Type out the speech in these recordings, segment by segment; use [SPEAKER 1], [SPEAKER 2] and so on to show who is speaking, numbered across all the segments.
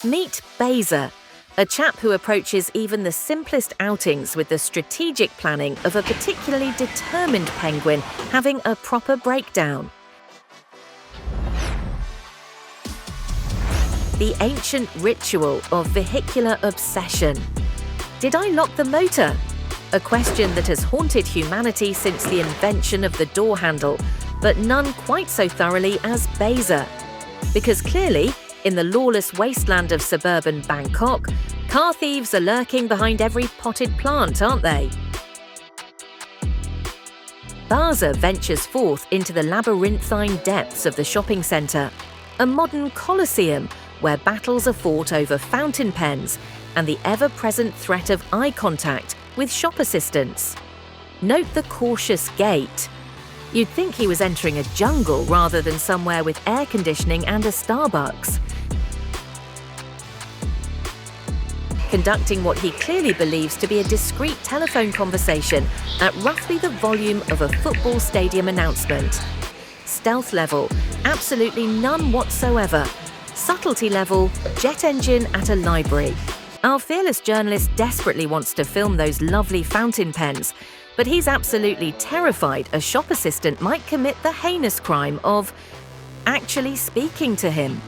[SPEAKER 1] Meet Beza, a chap who approaches even the simplest outings with the strategic planning of a particularly determined penguin having a proper breakdown. The ancient ritual of vehicular obsession. Did I lock the motor? A question that has haunted humanity since the invention of the door handle, but none quite so thoroughly as Beza. Because clearly, in the lawless wasteland of suburban Bangkok, car thieves are lurking behind every potted plant, aren't they? Beza ventures forth into the labyrinthine depths of the shopping centre, a modern colosseum where battles are fought over fountain pens and the ever-present threat of eye contact with shop assistants. Note the cautious gait. You'd think he was entering a jungle rather than somewhere with air conditioning and a Starbucks. Conducting what he clearly believes to be a discreet telephone conversation at roughly the volume of a football stadium announcement. Stealth level, absolutely none whatsoever. Subtlety level, jet engine at a library. Our fearless journalist desperately wants to film those lovely fountain pens, but he's absolutely terrified a shop assistant might commit the heinous crime of actually speaking to him.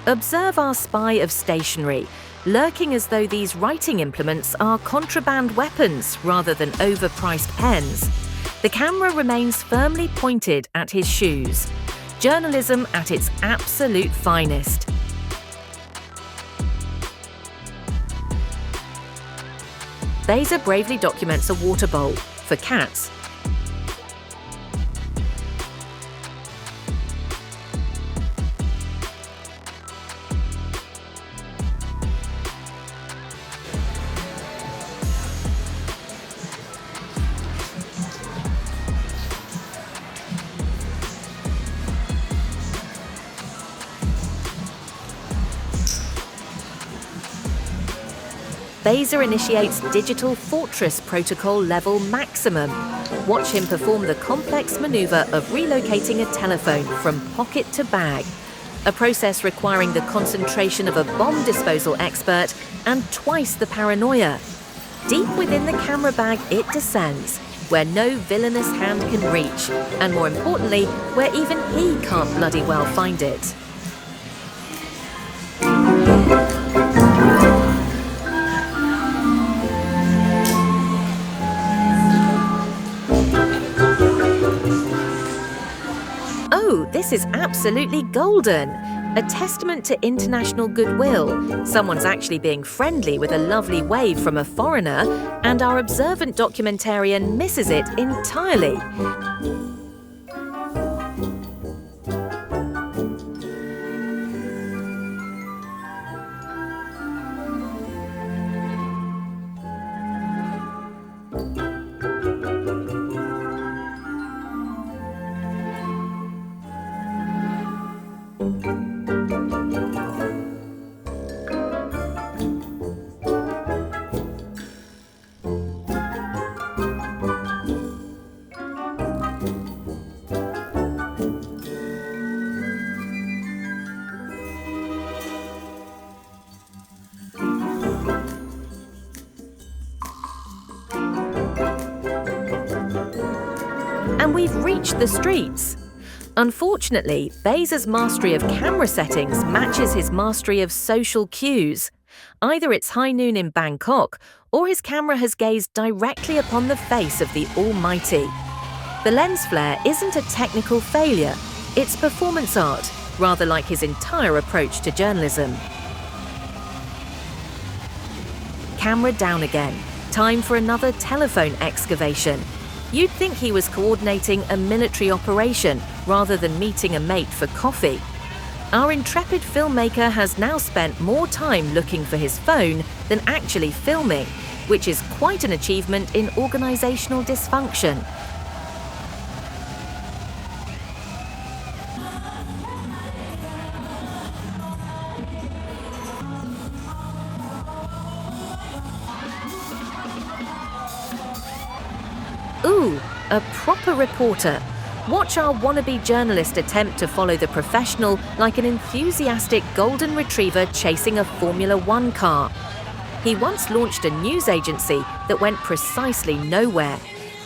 [SPEAKER 1] Observe our spy of stationery, lurking as though these writing implements are contraband weapons rather than overpriced pens. The camera remains firmly pointed at his shoes. Journalism at its absolute finest. Beza bravely documents a water bowl for cats. Beza initiates Digital Fortress Protocol Level Maximum. Watch him perform the complex maneuver of relocating a telephone from pocket to bag, a process requiring the concentration of a bomb disposal expert and twice the paranoia. Deep within the camera bag it descends, where no villainous hand can reach, and more importantly, where even he can't bloody well find it. This is absolutely golden. A testament to international goodwill. Someone's actually being friendly with a lovely wave from a foreigner, and our observant documentarian misses it entirely. And we've reached the streets. Unfortunately, Beza's mastery of camera settings matches his mastery of social cues. Either it's high noon in Bangkok, or his camera has gazed directly upon the face of the Almighty. The lens flare isn't a technical failure, it's performance art, rather like his entire approach to journalism. Camera down again. Time for another telephone excavation. You'd think he was coordinating a military operation rather than meeting a mate for coffee. Our intrepid filmmaker has now spent more time looking for his phone than actually filming, which is quite an achievement in organisational dysfunction. Ooh, a proper reporter. Watch our wannabe journalist attempt to follow the professional like an enthusiastic golden retriever chasing a Formula One car. He once launched a news agency that went precisely nowhere.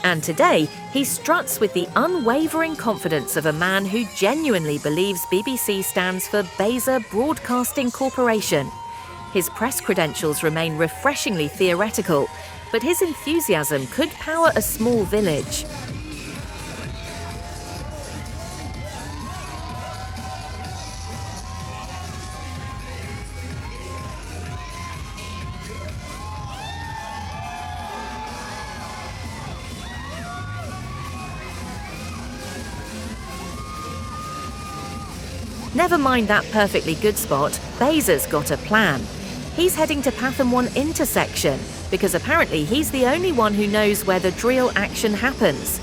[SPEAKER 1] And today, he struts with the unwavering confidence of a man who genuinely believes BBC stands for Beza Broadcasting Corporation. His press credentials remain refreshingly theoretical, but his enthusiasm could power a small village. Never mind that perfectly good spot, Beza's got a plan. He's heading to Pathum 1 intersection, because apparently he's the only one who knows where the real action happens.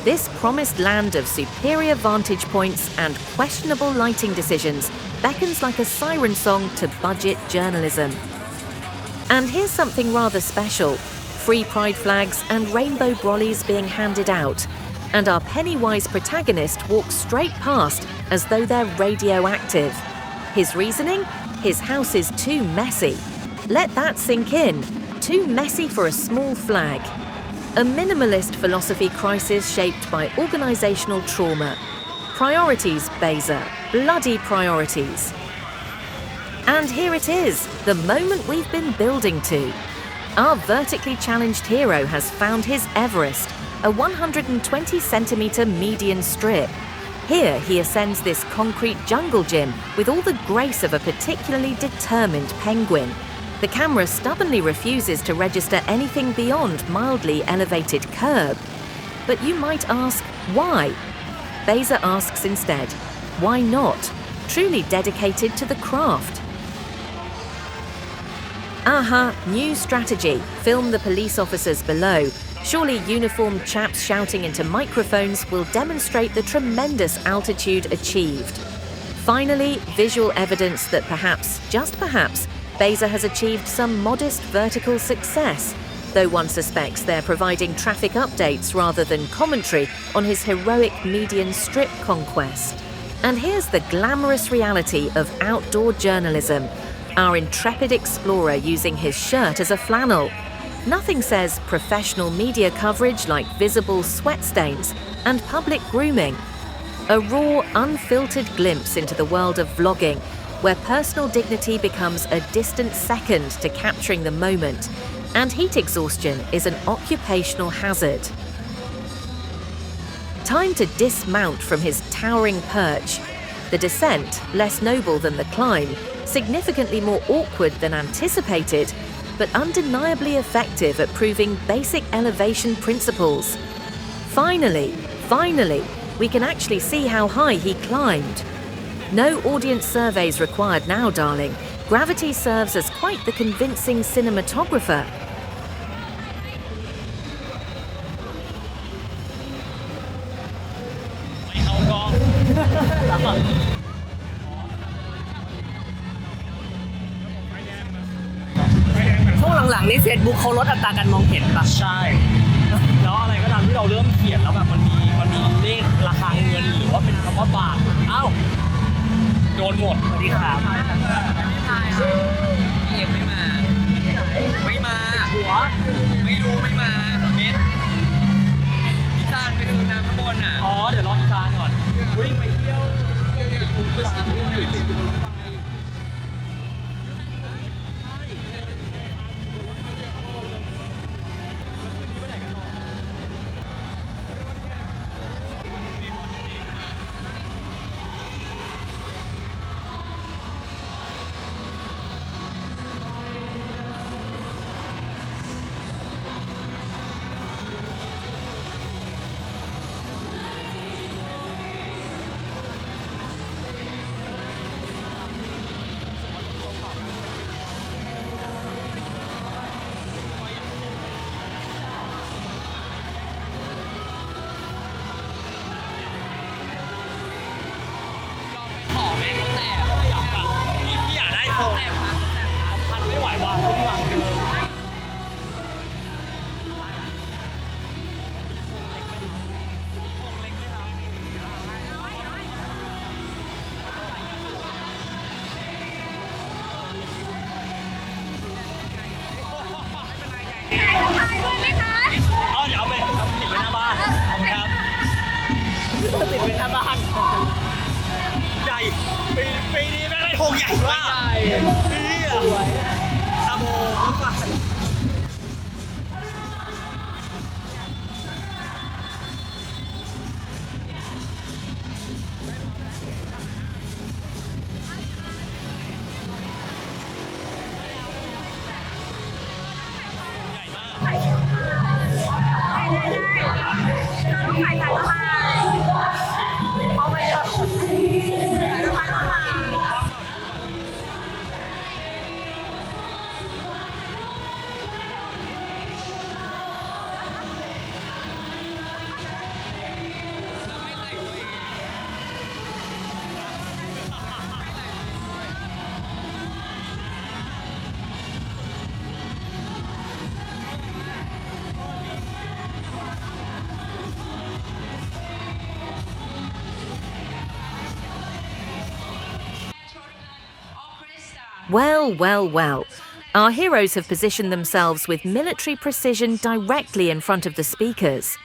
[SPEAKER 1] This promised land of superior vantage points and questionable lighting decisions beckons like a siren song to budget journalism. And here's something rather special. Free pride flags and rainbow brollies being handed out. And our Pennywise protagonist walks straight past as though they're radioactive. His reasoning? His house is too messy. Let that sink in. Too messy for a small flag. A minimalist philosophy crisis shaped by organisational trauma. Priorities, Beza. Bloody priorities. And here it is, the moment we've been building to. Our vertically challenged hero has found his Everest, a 120-centimetre median strip. Here he ascends this concrete jungle gym with all the grace of a particularly determined penguin. The camera stubbornly refuses to register anything beyond mildly elevated curb. But you might ask, why? Beza asks instead, why not? Truly dedicated to the craft. Aha, new strategy. Film the police officers below. Surely uniformed chaps shouting into microphones will demonstrate the tremendous altitude achieved. Finally, visual evidence that perhaps, just perhaps, Beza has achieved some modest vertical success, though one suspects they're providing traffic updates rather than commentary on his heroic median strip conquest. And here's the glamorous reality of outdoor journalism. Our intrepid explorer using his shirt as a flannel. Nothing says professional media coverage like visible sweat stains and public grooming. A raw, unfiltered glimpse into the world of vlogging, where personal dignity becomes a distant second to capturing the moment, and heat exhaustion is an occupational hazard. Time to dismount from his towering perch. The descent, less noble than the climb, significantly more awkward than anticipated, but undeniably effective at proving basic elevation principles. Finally, we can actually see how high he climbed. No audience surveys required now, darling. Gravity serves as quite the convincing cinematographer.
[SPEAKER 2] หลังๆนี่เฟซบุ๊กเขาลดอัตราการมองเห็นป่ะใช่แล้วอะไรก็ตามที่เราเริ่มเขียนแล้วแบบมันมีเลขราคาเงินหรือว่าเป็นคำว่าบาทอ้าวโดนหมดสวัสดีครับพี่เอ็มไม่มาหัวไม่รู้ไม่มาเม็ดพี่ซานไปดูน้ำข้างบนอ่ะอ๋อเดี๋ยวรอพี่ซานก่อนวิ่งไปเที่ยว เอาเดี๋ยวเอาไปติดไว้หน้าบ้านขอบคุณครับติดไว้หน้าบ้านใหญ่ปีนี้แม่งได้ธงใหญ่มากนี่อ่ะตะโมมาก
[SPEAKER 1] Well, well, well. Our heroes have positioned themselves with military precision directly in front of the speakers.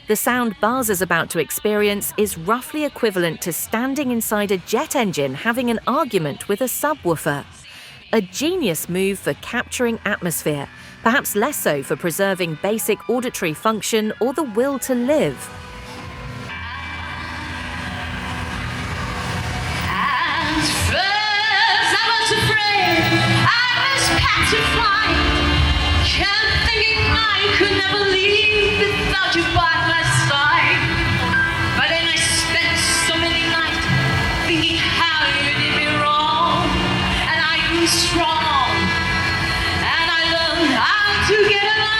[SPEAKER 1] The sound Bars is about to experience is roughly equivalent to standing inside a jet engine having an argument with a subwoofer. A genius move for capturing atmosphere, perhaps less so for preserving basic auditory function or the will to live.
[SPEAKER 3] Strong, and I learned how to get along.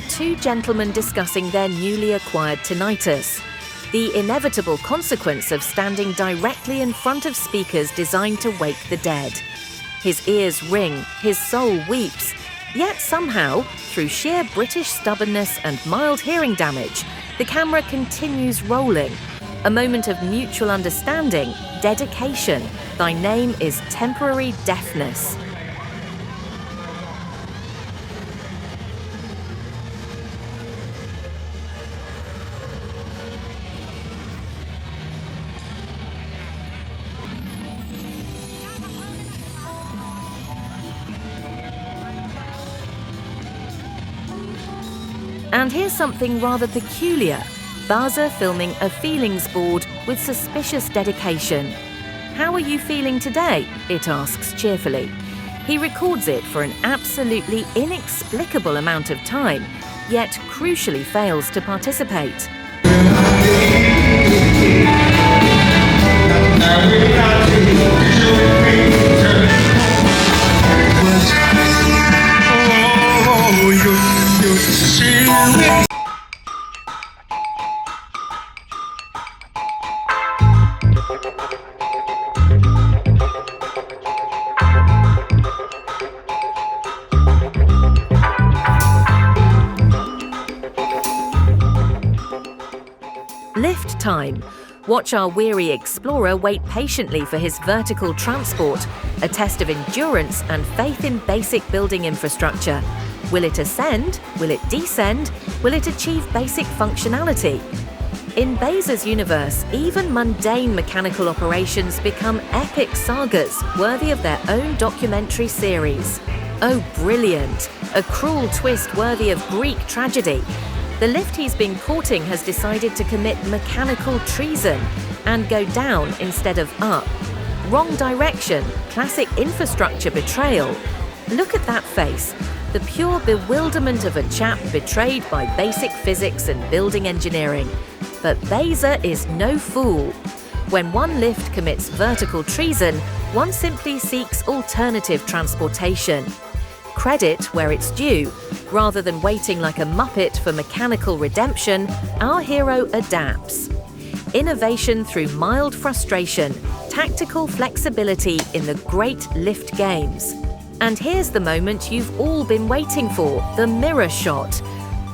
[SPEAKER 1] to two gentlemen discussing their newly acquired tinnitus, the inevitable consequence of standing directly in front of speakers designed to wake the dead. His ears ring, his soul weeps, yet somehow, through sheer British stubbornness and mild hearing damage, the camera continues rolling. A moment of mutual understanding, dedication. Thy name is temporary deafness. And here's something rather peculiar. Baza filming a feelings board with suspicious dedication. How are you feeling today? It asks cheerfully. He records it for an absolutely inexplicable amount of time, yet crucially fails to participate. Lift time. Watch our weary explorer wait patiently for his vertical transport, a test of endurance and faith in basic building infrastructure. Will it ascend? Will it descend? Will it achieve basic functionality? In Baza's universe, even mundane mechanical operations become epic sagas worthy of their own documentary series. Oh, brilliant! A cruel twist worthy of Greek tragedy. The lift he's been courting has decided to commit mechanical treason and go down instead of up. Wrong direction, classic infrastructure betrayal. Look at that face, the pure bewilderment of a chap betrayed by basic physics and building engineering. But Baza is no fool. When one lift commits vertical treason, one simply seeks alternative transportation. Credit where it's due. Rather than waiting like a muppet for mechanical redemption, our hero adapts. Innovation through mild frustration, tactical flexibility in the great lift games. And here's the moment you've all been waiting for, the mirror shot.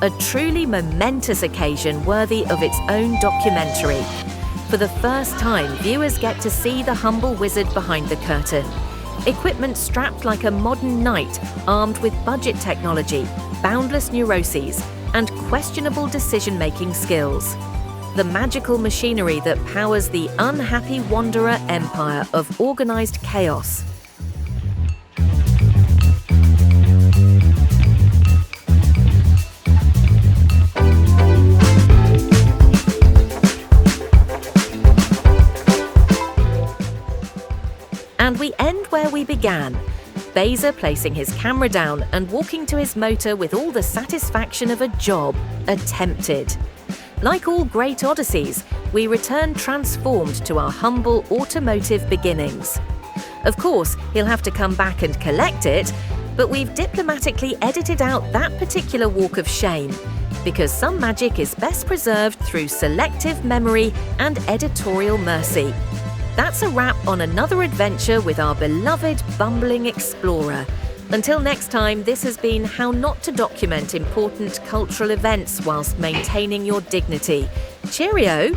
[SPEAKER 1] A truly momentous occasion worthy of its own documentary. For the first time, viewers get to see the humble wizard behind the curtain. Equipment strapped like a modern knight, armed with budget technology, boundless neuroses, and questionable decision-making skills. The magical machinery that powers the unhappy wanderer empire of organized chaos. And we end where we began. Baza placing his camera down and walking to his motor with all the satisfaction of a job attempted. Like all great odysseys, we return transformed to our humble automotive beginnings. Of course, he'll have to come back and collect it, but we've diplomatically edited out that particular walk of shame, because some magic is best preserved through selective memory and editorial mercy. That's a wrap on another adventure with our beloved bumbling explorer. Until next time, this has been how not to document important cultural events whilst maintaining your dignity. Cheerio!